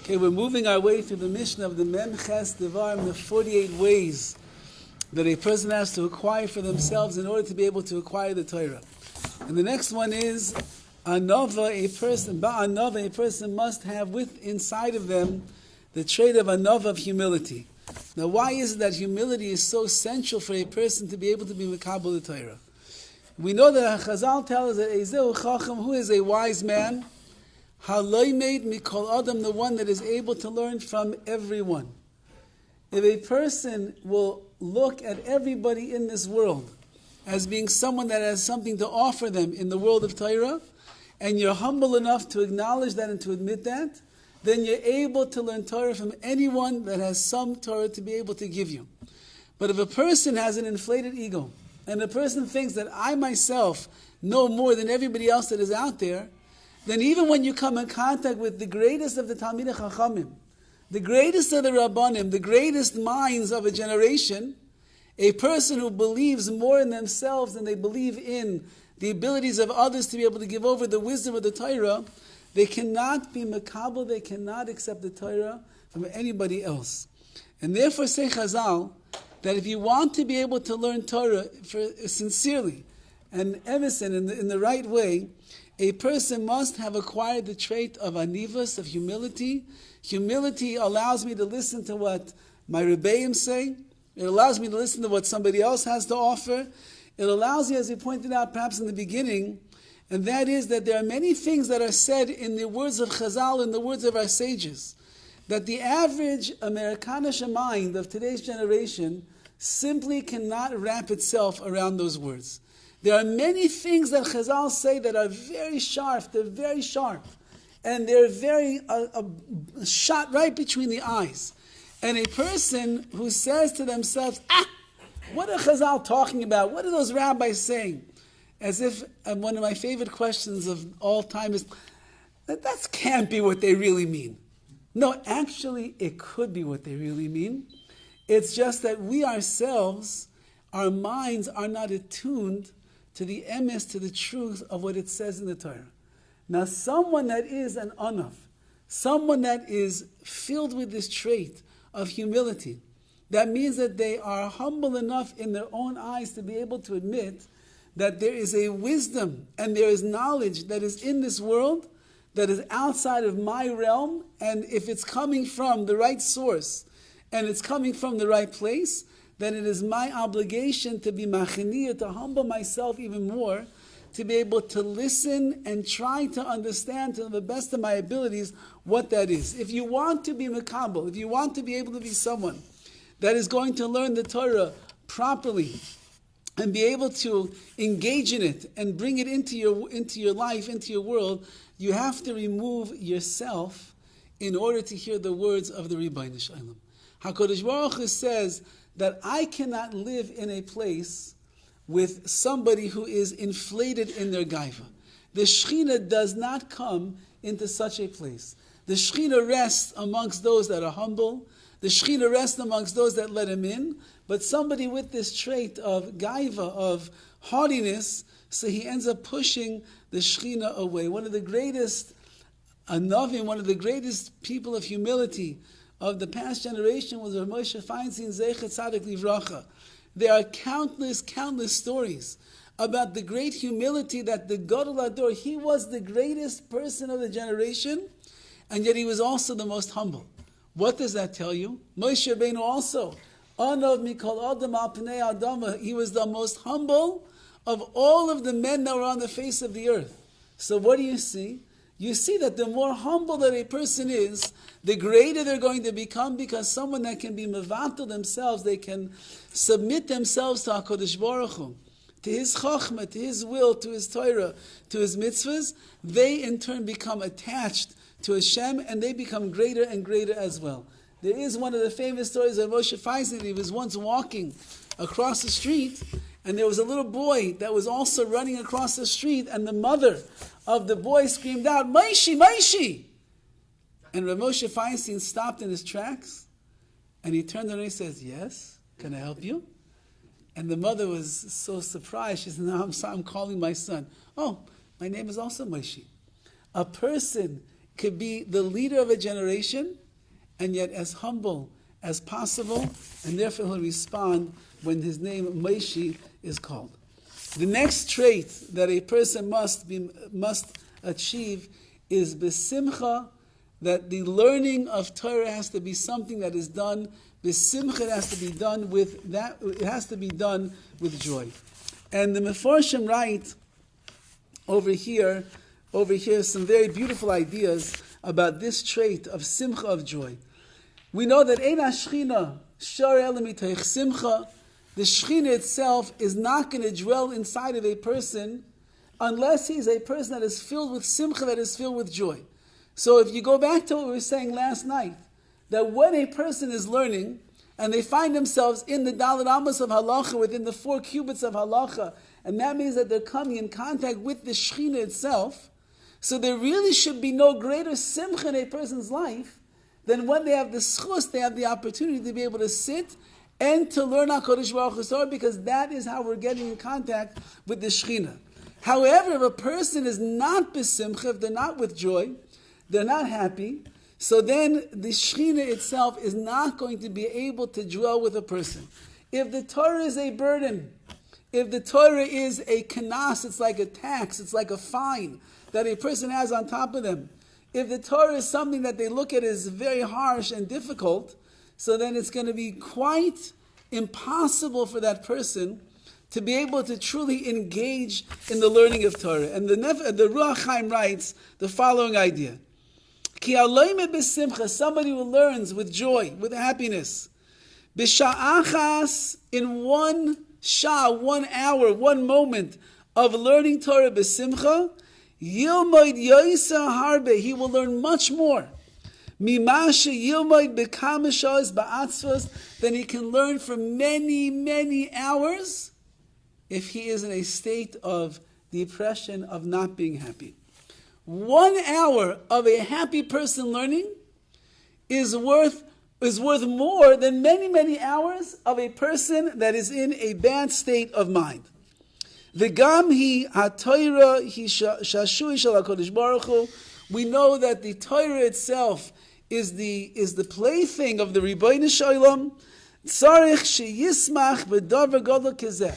Okay, we're moving our way through the mission of the Memches Devarim, the 48 ways that a person has to acquire for themselves in order to be able to acquire the Torah. And the next one is Anova, Ba'anova, a person must have inside of them the trait of Anova, of humility. Now, why is it that humility is so essential for a person to be able to be Mekabel the Torah? We know that Chazal tells us that Ezeu Chacham, who is a wise man, Haloimed Mikol Adam, the one that is able to learn from everyone. If a person will look at everybody in this world as being someone that has something to offer them in the world of Torah, and you're humble enough to acknowledge that and to admit that, then you're able to learn Torah from anyone that has some Torah to be able to give you. But if a person has an inflated ego, and a person thinks that I myself know more than everybody else that is out there, then even when you come in contact with the greatest of the Talmidei Chachamim, the greatest of the Rabbanim, the greatest minds of a generation, a person who believes more in themselves than they believe in the abilities of others to be able to give over the wisdom of the Torah, they cannot be makabel, they cannot accept the Torah from anybody else. And therefore say Chazal, that if you want to be able to learn Torah sincerely and emerson in the right way, a person must have acquired the trait of anivus, of humility. Humility allows me to listen to what my Rebbeim say. It allows me to listen to what somebody else has to offer. It allows me, as he pointed out perhaps in the beginning, and that is that there are many things that are said in the words of Chazal, in the words of our sages, that the average Amerikanische mind of today's generation simply cannot wrap itself around those words. There are many things that Chazal say that are very sharp, and they're very shot right between the eyes. And a person who says to themselves, what are Chazal talking about? What are those rabbis saying? As if, one of my favorite questions of all time is, that can't be what they really mean. No, actually, it could be what they really mean. It's just that we ourselves, our minds are not attuned to the emes, to the truth of what it says in the Torah. Now, someone that is an anav, someone that is filled with this trait of humility, that means that they are humble enough in their own eyes to be able to admit that there is a wisdom and there is knowledge that is in this world that is outside of my realm, and if it's coming from the right source and it's coming from the right place, then it is my obligation to be machiniyah, to humble myself even more, to be able to listen and try to understand to the best of my abilities what that is. If you want to be makabel, if you want to be able to be someone that is going to learn the Torah properly and be able to engage in it and bring it into your life, into your world, you have to remove yourself in order to hear the words of the Ribbono Shel Olam. HaKadosh Baruch Hu says that I cannot live in a place with somebody who is inflated in their gaiva. The Shekhinah does not come into such a place. The Shekhinah rests amongst those that are humble. The Shekhinah rests amongst those that let him in. But somebody with this trait of gaiva, of haughtiness, so he ends up pushing the Shekhinah away. One of the greatest anavim, one of the greatest people of humility of the past generation was Rav Moshe Feinstein, Zeichet Tzadik Livracha. There are countless stories about the great humility that the Gadol Ador, he was the greatest person of the generation, and yet he was also the most humble. What does that tell you? Moshe Rabbeinu also, Anov Mikol Adam Al Pnei Adama, he was the most humble of all of the men that were on the face of the earth. So what do you see? You see that the more humble that a person is, the greater they're going to become, because someone that can be mevatel themselves, they can submit themselves to HaKadosh Baruch Hu, to His Chochmah, to His will, to His Torah, to His mitzvahs, they in turn become attached to Hashem, and they become greater and greater as well. There is one of the famous stories of Moshe Feinstein. He was once walking across the street, and there was a little boy that was also running across the street, and the mother of the boy screamed out, Maishi, Maishi! And Rav Moshe Feinstein stopped in his tracks, and he turned around and he says, yes, can I help you? And the mother was so surprised. She said, no, I'm calling my son. Oh, my name is also Maishi. A person could be the leader of a generation and yet as humble as possible, and therefore he'll respond when his name Moshe is called. The next trait that a person must achieve is besimcha, that the learning of Torah has to be something that is done besimcha. It has to be done with that. It has to be done with joy. And the Meforshim write over here, some very beautiful ideas about this trait of simcha, of joy. We know that Ein HaShechina Shar Ela Mitoich Simcha. The Shechina itself is not going to dwell inside of a person unless he's a person that is filled with simcha, that is filled with joy. So if you go back to what we were saying last night, that when a person is learning and they find themselves in the Dalet Amos of halacha, within the 4 cubits of halacha, and that means that they're coming in contact with the Shechina itself, so there really should be no greater simcha in a person's life than when they have the schus, they have the opportunity to be able to sit and to learn HaKadosh Baruch Hu Torah, because that is how we're getting in contact with the Shechina. However, if a person is not besimcha, if they're not with joy, they're not happy, so then the Shechina itself is not going to be able to dwell with a person. If the Torah is a burden, if the Torah is a kanas, it's like a tax, it's like a fine that a person has on top of them. If the Torah is something that they look at as very harsh and difficult, so then it's going to be quite impossible for that person to be able to truly engage in the learning of Torah. And the HaChaim writes the following idea. Ki aloime besimcha, somebody who learns with joy, with happiness. B'sha'achas, in 1 hour, 1 moment of learning Torah besimcha, yilmoid yoisa harbe, he will learn much more. Mimasha yilmoid bekamashos ba'atzvos, then he can learn for many, many hours if he is in a state of depression, of not being happy. 1 hour of a happy person learning is worth more than many, many hours of a person that is in a bad state of mind. V'gam hi ha-Torah hi shashui shel HaKadosh Baruch Hu. We know that the Torah itself is the plaything of the Ribono Shel Olam. Tzarich sheyismach b'davar gadol kezeh.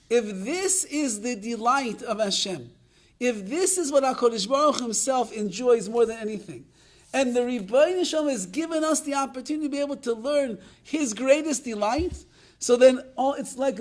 If this is the delight of Hashem, if this is what HaKadosh Baruch Hu himself enjoys more than anything, and the Ribono Shel Olam has given us the opportunity to be able to learn his greatest delight, so then it's like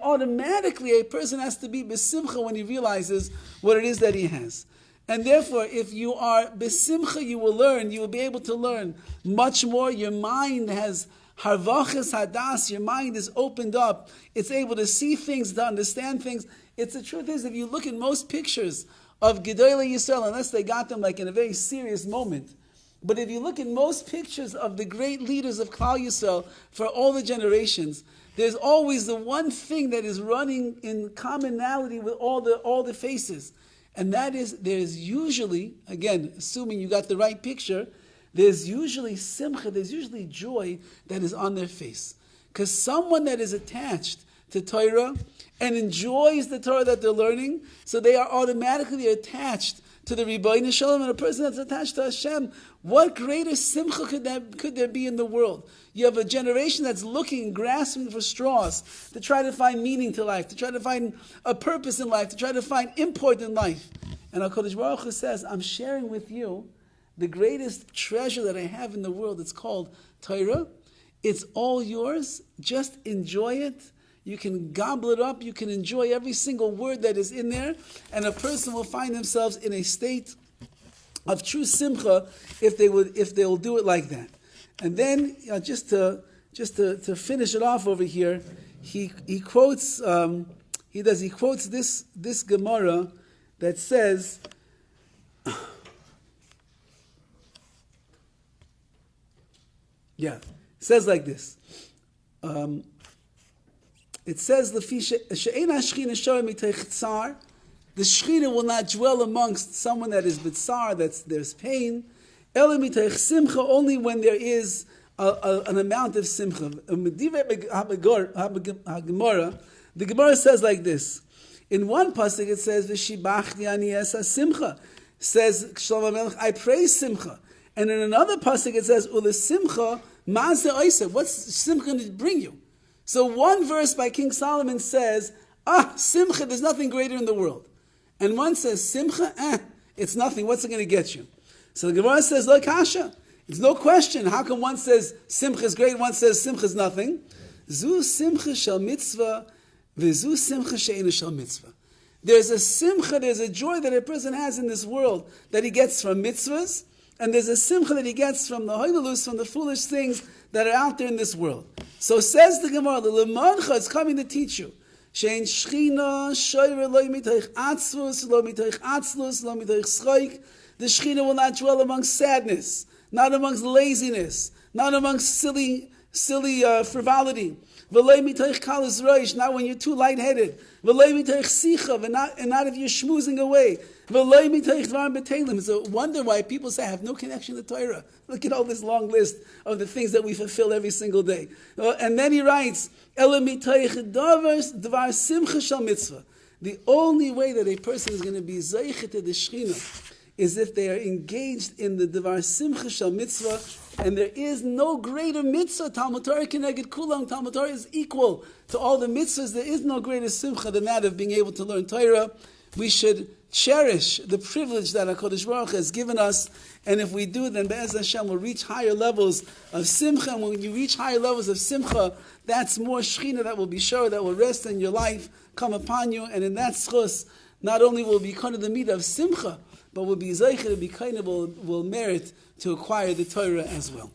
automatically a person has to be besimcha when he realizes what it is that he has. And therefore, if you are besimcha, you will be able to learn much more. Your mind has harvachas hadas, your mind is opened up. It's able to see things, to understand things. The truth is, if you look at most pictures of Gedolei Yisrael, unless they got them like in a very serious moment, but if you look at most pictures of the great leaders of Klal Yisrael for all the generations, there's always the one thing that is running in commonality with all the faces. And that is, there's usually, again, assuming you got the right picture, there's usually simcha, there's usually joy that is on their face. Because someone that is attached to Torah and enjoys the Torah that they're learning, so they are automatically attached to the Ribono Shel Olam, and a person that's attached to Hashem, what greater simcha could there be in the world? You have a generation that's looking, grasping for straws to try to find meaning to life, to try to find a purpose in life, to try to find import in life. And HaKadosh Baruch Hu says, I'm sharing with you the greatest treasure that I have in the world. It's called Torah. It's all yours. Just enjoy it. You can gobble it up. You can enjoy every single word that is in there. And a person will find themselves in a state of true simcha if they will do it like that. And then, just to finish it off over here, he quotes this Gemara that says, says like this. It says, the Shechina will not dwell amongst someone that is b'tzar, there's pain. Only when there is an amount of simcha. The Gemara says like this. In one pasuk it says, "V'shibachti ani esa simcha." says Shlomo Melech, I praise Simcha. And in another pasuk it says, Ule Simcha, Maze Oise. What's Simcha going to bring you? So one verse by King Solomon says, Simcha, there's nothing greater in the world. And one says, Simcha, it's nothing. What's it going to get you? So the Gemara says, Lo kasha. It's no question. How come one says Simcha is great, one says Simcha is nothing? Zu Simcha shel mitzvah, v'zu Simcha she'enu shel mitzvah. There's a Simcha, there's a joy that a person has in this world that he gets from mitzvahs, and there's a Simcha that he gets from the hoilulus, from the foolish things that are out there in this world. So says the Gemara, the Lemancha is coming to teach you. Shein Shechina shoyre lo mitoich atzvus, lo mitoich atzlus, lo mitoich schoik. The Shechina will not dwell amongst sadness, not amongst laziness, not amongst silly frivolity. V'lei mitoich kalas roish, not when you're too lightheaded. V'lei mitoich sicha, and not if you're schmoozing away. V'lei mitoich dvarim betelim. It's a wonder why people say I have no connection to Torah. Look at all this long list of the things that we fulfill every single day. And then he writes, Ela mitoich dvar simcha shel mitzvah. The only way that a person is going to be zeichet to the Shechina is if they are engaged in the Devar Simcha Shal Mitzvah, and there is no greater mitzvah. Talmud Torah keneged kulam. Talmud Torah is equal to all the mitzvahs. There is no greater simcha than that of being able to learn Torah. We should cherish the privilege that HaKadosh Baruch Hu has given us, and if we do, then Be'ez Hashem will reach higher levels of simcha, and when you reach higher levels of simcha, that's more Shechina that will be sure, that will rest in your life, come upon you, and in that schus, not only will be kind of the midah of simcha, but will be zeicher to be kind of will merit to acquire the Torah as well.